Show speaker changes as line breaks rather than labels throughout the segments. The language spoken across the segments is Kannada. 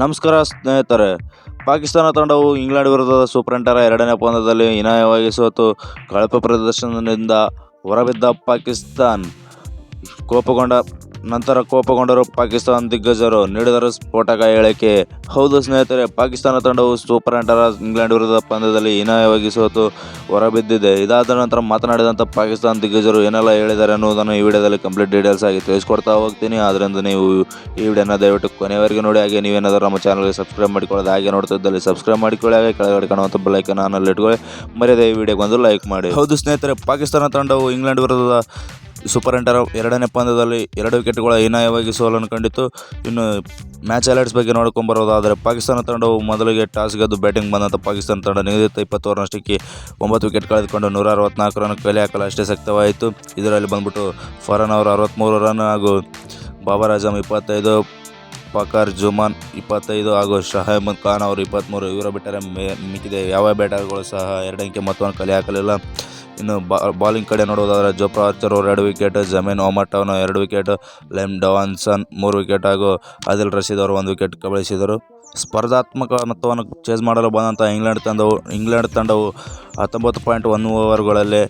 ನಮಸ್ಕಾರ ಸ್ನೇಹಿತರೆ. ಪಾಕಿಸ್ತಾನ ತಂಡವು ಇಂಗ್ಲೆಂಡ್ ವಿರುದ್ಧದ ಸೂಪರ್ 8ರ ಎರಡನೇ ಪಂದ್ಯದಲ್ಲಿ ಹೀನಾಯವಾಗಿ ಸೋತು ಕಳಪೆ ಪ್ರದರ್ಶನದಿಂದ ಹೊರಬಿದ್ದ ಪಾಕಿಸ್ತಾನ್ ಕೋಪಗೊಂಡರು ಪಾಕಿಸ್ತಾನ ದಿಗ್ಗಜರು ನೀಡಿದರು ಸ್ಫೋಟಕ ಹೇಳಿಕೆ. ಹೌದು ಸ್ನೇಹಿತರೆ, ಪಾಕಿಸ್ತಾನ ತಂಡವು ಸೂಪರ್ 8ರ ಇಂಗ್ಲೆಂಡ್ ವಿರುದ್ಧದ ಪಂದ್ಯದಲ್ಲಿ ಹೀನಾಯವಾಗಿ ಸೋತು ಹೊರಬಿದ್ದಿದೆ. ಇದಾದ ನಂತರ ಮಾತನಾಡಿದಂಥ ಪಾಕಿಸ್ತಾನ ದಿಗ್ಗಜರು ಏನೆಲ್ಲ ಹೇಳಿದ್ದಾರೆ ಅನ್ನೋದನ್ನು ಈ ವಿಡಿಯೋದಲ್ಲಿ ಕಂಪ್ಲೀಟ್ ಡೀಟೇಲ್ಸ್ ಆಗಿ ತಿಳಿಸ್ಕೊಡ್ತಾ ಹೋಗ್ತೀನಿ. ಆದ್ದರಿಂದ ನೀವು ಈ ವಿಡಿಯೋನ ದಯವಿಟ್ಟು ಕೊನೆಯವರೆಗೆ ನೋಡಿ. ಹಾಗೆ ನೀವೇನಾದರೂ ನಮ್ಮ ಚಾನಲ್ಗೆ ಸಬ್ಸ್ಕ್ರೈಬ್ ಮಾಡಿಕೊಳ್ಳೋದು ಹಾಗೆ ನೋಡ್ತಿದ್ದಲ್ಲಿ ಸಬ್ಸ್ಕ್ರೈಬ್ ಮಾಡಿಕೊಳ್ಳಿ. ಹಾಗೆ ಕೆಳಗಡೆ ಕಾಣುವಂಥ ಬೆಲ್ ಐಕಾನ್ ಆನಲ್ಲಿ ಇಟ್ಕೊಳ್ಳಿ. ಮರ್ಯಾದೆ ಈ ವಿಡಿಯೋಗೆ ಒಂದು ಲೈಕ್ ಮಾಡಿ. ಹೌದು ಸ್ನೇಹಿತರೆ, ಪಾಕಿಸ್ತಾನ ತಂಡವು ಇಂಗ್ಲೆಂಡ್ ವಿರುದ್ಧದ ಸೂಪರ್ 8ರ ಎರಡನೇ ಪಂದ್ಯದಲ್ಲಿ 2 ವಿಕೆಟ್ಗಳ ಹೀನಾಯವಾಗಿ ಸೋಲನ್ನು ಕಂಡಿತು. ಇನ್ನು ಮ್ಯಾಚ್ ಹೈಲೈಟ್ಸ್ ಬಗ್ಗೆ ನೋಡ್ಕೊಂಬರೋದಾದರೆ, ಪಾಕಿಸ್ತಾನ ತಂಡವು ಮೊದಲಿಗೆ ಟಾಸ್ ಗೆದ್ದು ಬ್ಯಾಟಿಂಗ್ ಬಂದಂಥ ಪಾಕಿಸ್ತಾನ ತಂಡ ನಿಗದಿತ 20 ಓವರ್ನಷ್ಟಕ್ಕೆ 9 ವಿಕೆಟ್ ಕಳೆದುಕೊಂಡು 164 ರನ್ ಕಲೆ ಹಾಕಲು ಅಷ್ಟೇ ಶಕ್ತವಾಯಿತು. ಇದರಲ್ಲಿ ಬಂದ್ಬಿಟ್ಟು ಫರಾನ್ ಅವರು 63 ರನ್ ಹಾಗೂ ಬಾಬರ್ ಆಜಮ್ 25, ಫಖರ್ ಜುಮಾನ್ 25 ಹಾಗೂ ಶಹೀದ್ ಖಾನ್ ಅವರು 23 ಇವರ ಬಿಟ್ಟರೆ ಮಿಕ್ಕಿದೆ ಯಾವ ಬ್ಯಾಟರ್ಗಳು ಸಹ 2 ಅಂಕೆ ಮೊತ್ತವನ್ನು ಕಲೆ ಹಾಕಲಿಲ್ಲ. ಇನ್ನು ಬಾಲಿಂಗ್ ಕಡೆ ನೋಡುವುದಾದರೆ, ಜೋಫ್ರಾ ಆರ್ಚರ್ ಅವರು 2 ವಿಕೆಟ್, ಜಮೀನ್ ಒಮಟ್ ಅವನು 2 ವಿಕೆಟ್, ಲೆಮ್ ಡಾನ್ಸನ್ 3 ವಿಕೆಟ್ ಹಾಗೂ ಆದಿಲ್ ರಶೀದ್ ಅವರು 1 ವಿಕೆಟ್ ಕಬಳಿಸಿದರು. ಸ್ಪರ್ಧಾತ್ಮಕ ಮೊತ್ತವನ್ನು ಚೇಸ್ ಮಾಡಲು ಬಂದಂಥ ಇಂಗ್ಲೆಂಡ್ ತಂಡವು 19.1 ಓವರ್ಗಳಲ್ಲಿ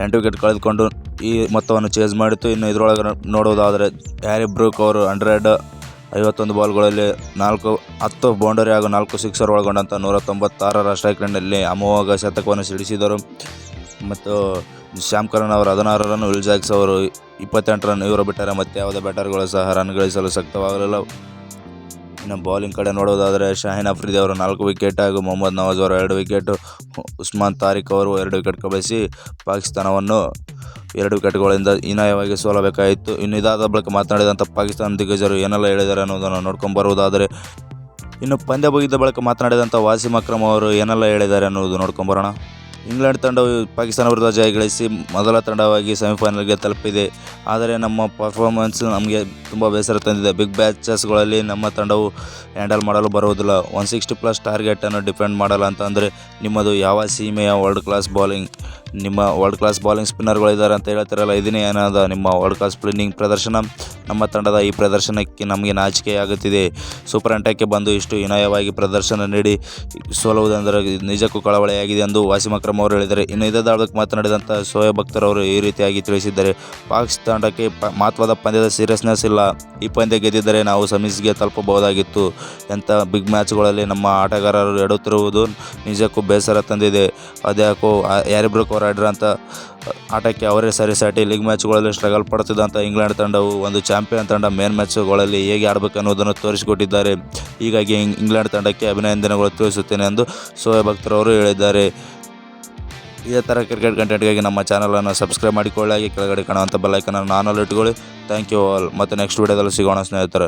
8 ವಿಕೆಟ್ ಕಳೆದುಕೊಂಡು ಈ ಮೊತ್ತವನ್ನು ಚೇಸ್ ಮಾಡಿತು. ಇನ್ನು ಇದರೊಳಗೆ ನೋಡುವುದಾದರೆ, ಹ್ಯಾರಿ ಬ್ರೂಕ್ ಅವರು 51 ಬಾಲ್ಗಳಲ್ಲಿ 10 ಬೌಂಡರಿ ಹಾಗೂ 4 ಸಿಕ್ಸರ್ ಒಳಗೊಂಡಂಥ 196ರ ಸ್ಟ್ರೈಕ್ ರೇಟ್ನಲ್ಲಿ ಅಮೋಘ ಶತಕವನ್ನು ಸಿಡಿಸಿದರು. ಮತ್ತು ಶ್ಯಾಮ್ ಕರನ್ ಅವರು 16 ರನ್, ವಿಲ್ ಜಾಕ್ಸ್ ಅವರು 28 ರನ್ ಇವರು ಬಿಟ್ಟರೆ ಮತ್ತೆ ಯಾವುದೇ ಬ್ಯಾಟರ್ಗಳು ಸಹ ರನ್ ಗಳಿಸಲು ಶಕ್ತವಾಗಲಿಲ್ಲ. ಇನ್ನು ಬೌಲಿಂಗ್ ಕಡೆ ನೋಡುವುದಾದರೆ, ಶಾಹಿನ್ ಅಫ್ರಿದಿ ಅವರು 4 ವಿಕೆಟ್ ಹಾಗೂ ಮೊಹಮ್ಮದ್ ನವಾಜ್ ಅವರು 2 ವಿಕೆಟ್, ಉಸ್ಮಾನ್ ತಾರಿಕ್ ಅವರು 2 ವಿಕೆಟ್ ಕಬಳಿಸಿ ಪಾಕಿಸ್ತಾನವನ್ನು 2 ವಿಕೆಟ್ಗಳಿಂದ ಹೀನಾಯವಾಗಿ ಸೋಲಬೇಕಾಯಿತು. ಇನ್ನು ಇದಾದ ಬಳಿಕ ಮಾತನಾಡಿದಂಥ ಪಾಕಿಸ್ತಾನ ದಿಗ್ಗಜರು ಏನೆಲ್ಲ ಹೇಳಿದ್ದಾರೆ ಅನ್ನೋದನ್ನು ನೋಡ್ಕೊಂಬರುವುದಾದರೆ, ಇನ್ನು ಪಂದ್ಯ ಮುಗಿದ ಬಳಿಕ ಮಾತನಾಡಿದಂಥ ವಾಸಿಂ ಅಕ್ರಮ್ ಅವರು ಏನೆಲ್ಲ ಹೇಳಿದ್ದಾರೆ ಅನ್ನೋದು ನೋಡ್ಕೊಂಬರೋಣ. ಇಂಗ್ಲೆಂಡ್ ತಂಡವು ಪಾಕಿಸ್ತಾನ ವಿರುದ್ಧ ಜಯ ಗಳಿಸಿ ಮೊದಲ ತಂಡವಾಗಿ ಸೆಮಿಫೈನಲ್ಗೆ ತಲುಪಿದೆ. ಆದರೆ ನಮ್ಮ ಪರ್ಫಾರ್ಮೆನ್ಸ್ ನಮಗೆ ತುಂಬ ಬೇಸರ ತಂದಿದೆ. ಬಿಗ್ ಮ್ಯಾಚಸ್ಗಳಲ್ಲಿ ನಮ್ಮ ತಂಡವು ಹ್ಯಾಂಡಲ್ ಮಾಡಲು ಬರುವುದಿಲ್ಲ. 160+ ಟಾರ್ಗೆಟನ್ನು ಡಿಫೆಂಡ್ ಮಾಡಲ್ಲ ಅಂತಂದರೆ ನಿಮ್ಮದು ಯಾವ ಸೀಮೆಯ ವರ್ಲ್ಡ್ ಕ್ಲಾಸ್ ಬೌಲಿಂಗ್? ನಿಮ್ಮ ವರ್ಲ್ಡ್ ಕ್ಲಾಸ್ ಬೌಲಿಂಗ್ ಸ್ಪಿನ್ನರ್ಗಳಿದ್ದಾರೆ ಅಂತ ಹೇಳ್ತಿರಲ್ಲ, ಇದನ್ನೇ ಏನಾದ ನಿಮ್ಮ ವರ್ಲ್ಡ್ ಕ್ಲಾಸ್ ಸ್ಪಿನ್ನಿಂಗ್ ಪ್ರದರ್ಶನ? ನಮ್ಮ ತಂಡದ ಈ ಪ್ರದರ್ಶನಕ್ಕೆ ನಮಗೆ ನಾಚಿಕೆಯಾಗುತ್ತಿದೆ. ಸೂಪರ್ 8ಕ್ಕೆ ಬಂದು ಇಷ್ಟು ಹೀನಾಯವಾಗಿ ಪ್ರದರ್ಶನ ನೀಡಿ ಸೋಲುವುದೆಂದರೆ ನಿಜಕ್ಕೂ ಕಳವಳೆಯಾಗಿದೆ ಎಂದು ವಾಸಿಂ ಅಕ್ರಮ್ ಅವರು ಹೇಳಿದ್ದಾರೆ. ಇನ್ನು ಇದಾದಕ್ಕೆ ಮಾತನಾಡಿದಂಥ ಶೋಯಬ್ ಅಖ್ತರ್ ಅವರು ಈ ರೀತಿಯಾಗಿ ತಿಳಿಸಿದ್ದಾರೆ. ಪಾಕಿಸ್ತಾನ ತಂಡಕ್ಕೆ ಮಹತ್ವದ ಪಂದ್ಯದ ಸೀರಿಯಸ್ನೆಸ್ ಇಲ್ಲ. ಈ ಪಂದ್ಯ ಗೆದ್ದಿದ್ದರೆ ನಾವು ಸೆಮೀಸ್ಗೆ ತಲುಪಬಹುದಾಗಿತ್ತು. ಎಂಥ ಬಿಗ್ ಮ್ಯಾಚ್ಗಳಲ್ಲಿ ನಮ್ಮ ಆಟಗಾರರು ಎಡುತ್ತಿರುವುದು ನಿಜಕ್ಕೂ ಬೇಸರ ತಂದಿದೆ. ಅದ್ಯಾಕೋ ಹ್ಯಾರಿ ಬ್ರೂಕ್ ಅವರು ಆಡಿರೋಂಥ ಆಟಕ್ಕೆ ಅವರೇ ಸರಿಸಾಟಿ. ಲೀಗ್ ಮ್ಯಾಚ್ಗಳಲ್ಲಿ ಸ್ಟ್ರಗಲ್ ಪಡುತ್ತಿದ್ದಂಥ ಇಂಗ್ಲೆಂಡ್ ತಂಡವು ಒಂದು ಚಾಂಪಿಯನ್ ತಂಡ ಮೇನ್ ಮ್ಯಾಚ್ಗಳಲ್ಲಿ ಹೇಗೆ ಆಡಬೇಕು ಅನ್ನೋದನ್ನು ತೋರಿಸಿಕೊಟ್ಟಿದ್ದಾರೆ. ಹೀಗಾಗಿ ಇಂಗ್ಲೆಂಡ್ ತಂಡಕ್ಕೆ ಅಭಿನಂದನೆಗಳು ತಿಳಿಸುತ್ತೇನೆ ಎಂದು ಶೋಯಬ್ ಅಖ್ತರ್ ಅವರು ಹೇಳಿದ್ದಾರೆ. ಇದೇ ಥರ ಕ್ರಿಕೆಟ್ ಕಂಟೆಂಟ್ಗಾಗಿ ನಮ್ಮ ಚಾನಲನ್ನು ಸಬ್ಸ್ಕ್ರೈಬ್ ಮಾಡಿಕೊಳ್ಳಿ. ಕೆಳಗಡೆ ಕಾಣುವಂಥ ಬೆಲ್ ಐಕಾನ್ ಆನಲ್ಲಿ ಇಟ್ಕೊಳ್ಳಿ. Thank you all. ಮತ್ತು ನೆಕ್ಸ್ಟ್ ವಿಡಿಯೋದಲ್ಲಿ ಸಿಗೋಣ ಸ್ನೇಹಿತರೆ.